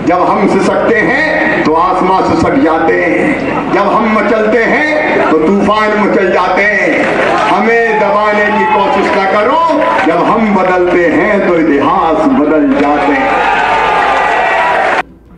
जब हम सिसकते हैं तो आसमां सिसक जाते हैं, जब हम मचलते हैं तो तूफान मचल जाते हैं। हमें दबाने की कोशिश न करो, जब हम बदलते हैं तो इतिहास बदल जाते हैं।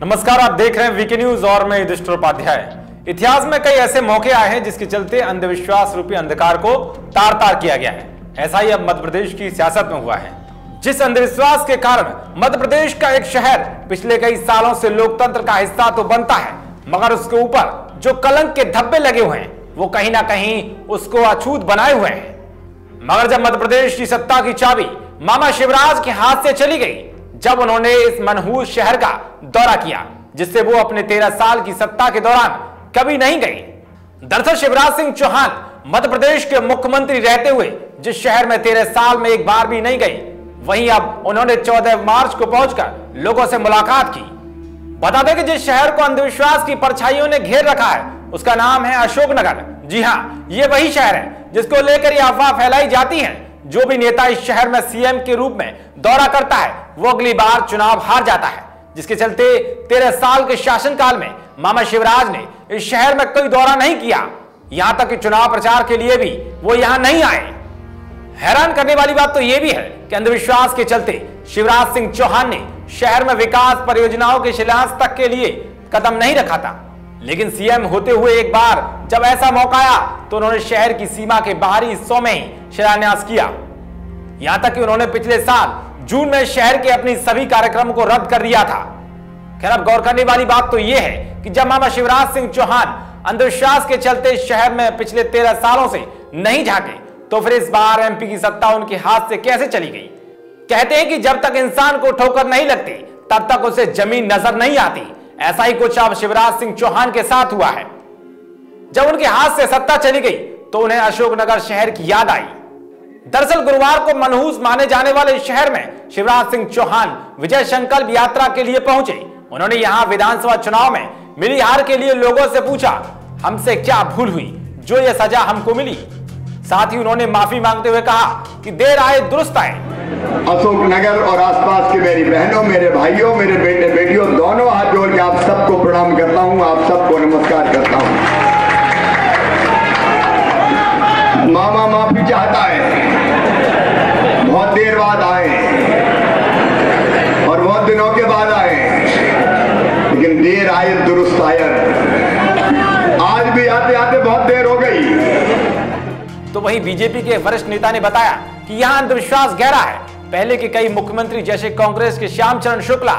नमस्कार, आप देख रहे हैं वीके न्यूज और मैं युधिष्ठिर उपाध्याय। इतिहास में कई ऐसे मौके आए हैं जिसके चलते अंधविश्वास रूपी अंधकार को तार तार किया गया है। ऐसा ही अब मध्य प्रदेश की सियासत में हुआ है, जिस अंधविश्वास के कारण मध्य प्रदेश का एक शहर पिछले कई सालों से लोकतंत्र का हिस्सा तो बनता है, मगर उसके ऊपर जो कलंक के धब्बे लगे हुए हैं वो कहीं ना कहीं उसको अछूत बनाए हुए हैं। मगर जब मध्य प्रदेश की सत्ता की चाबी मामा शिवराज के हाथ से चली गई, जब उन्होंने इस मनहूस शहर का दौरा किया जिससे वो अपने 13 साल की सत्ता के दौरान कभी नहीं गई। दरअसल शिवराज सिंह चौहान मध्य प्रदेश के मुख्यमंत्री रहते हुए जिस शहर में 13 साल में एक बार भी नहीं गई, वहीं अब उन्होंने 14 मार्च को पहुंचकर लोगों से मुलाकात की। बता दें कि जिस शहर को अंधविश्वास की परछाइयों ने घेर रखा है उसका नाम है अशोकनगर। जी हां, ये वही शहर है जिसको लेकर ये अफवाह फैलाई जाती है जो भी नेता इस शहर में सीएम के रूप में दौरा करता है वो अगली बार चुनाव हार जाता है, जिसके चलते 13 साल के शासनकाल में मामा शिवराज ने इस शहर में कोई दौरा नहीं किया। यहां तक कि चुनाव प्रचार के लिए भी वो यहां नहीं आए। हैरान करने वाली बात तो यह भी है कि अंधविश्वास के चलते शिवराज सिंह चौहान ने शहर में विकास परियोजनाओं के शिलान्यास तक के लिए कदम नहीं रखा था, लेकिन सीएम होते हुए एक बार जब ऐसा मौका आया तो उन्होंने शहर की सीमा के बाहरी हिस्सों में ही शिलान्यास किया। यहां तक कि उन्होंने पिछले साल जून में शहर के अपनी सभी कार्यक्रमों को रद्द कर दिया था। खैर, अब गौर करने वाली बात तो यह है कि जब मामा शिवराज सिंह चौहान अंधविश्वास के चलते शहर में पिछले 13 सालों से नहीं झांके तो फिर इस बार एमपी की सत्ता उनके हाथ से कैसे चली गई। कहते हैं कि जब तक इंसान को ठोकर नहीं लगती तब तक उसे जमीन नजर नहीं आती। ऐसा ही कुछ अब शिवराज सिंह चौहान के साथ हुआ है। जब उनके हाथ से सत्ता चली गई तो उन्हें अशोकनगर शहर की याद आई। दरअसल गुरुवार को मनहूस माने जाने वाले इस शहर में शिवराज सिंह चौहान विजय संकल्प यात्रा के लिए पहुंचे। उन्होंने यहां विधानसभा चुनाव में मिली हार के लिए लोगों से पूछा, हमसे क्या भूल हुई जो ये सजा हमको मिली। साथ ही उन्होंने माफी मांगते हुए कहा कि देर आए दुरुस्त आए। अशोकनगर और आसपास की मेरी बहनों, मेरे भाइयों, मेरे बेटे बेटियों, दोनों हाथ जोड़ के आप सबको प्रणाम करता हूं, आप सबको नमस्कार करता हूं। मामा माफी चाहता है, बहुत देर बाद आए और बहुत दिनों के बाद आए, लेकिन देर आए दुरुस्त आए। आज भी आते आते बहुत देर हो गई। तो वहीं बीजेपी के वरिष्ठ नेता ने बताया कि यहां अंधविश्वास गहरा है। पहले के कई मुख्यमंत्री जैसे कांग्रेस के श्यामचरण शुक्ला,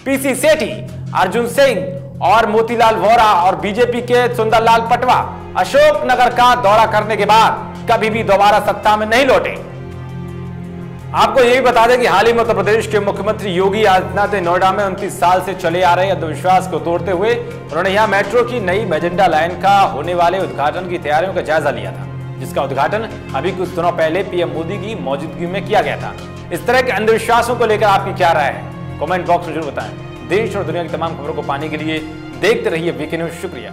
पीसी सेठी, अर्जुन सिंह और मोतीलाल वोरा और बीजेपी के सुंदरलाल पटवा अशोकनगर का दौरा करने के बाद कभी भी दोबारा सत्ता में नहीं लौटे। आपको यह भी बता दें कि हाल ही में उत्तर प्रदेश के मुख्यमंत्री योगी आदित्यनाथ ने नोएडा में 29 साल से चले आ रहे अंधविश्वास को तोड़ते हुए उन्होंने यहां मेट्रो की नई मैजेंटा लाइन का होने वाले उद्घाटन की तैयारियों का जायजा लिया था, जिसका उद्घाटन अभी कुछ दिनों पहले पीएम मोदी की मौजूदगी में किया गया था। इस तरह के अंधविश्वासों को लेकर आपकी क्या राय है, कमेंट बॉक्स में जरूर बताएं। देश और दुनिया की तमाम खबरों को पाने के लिए देखते रहिए वीके न्यूज। शुक्रिया।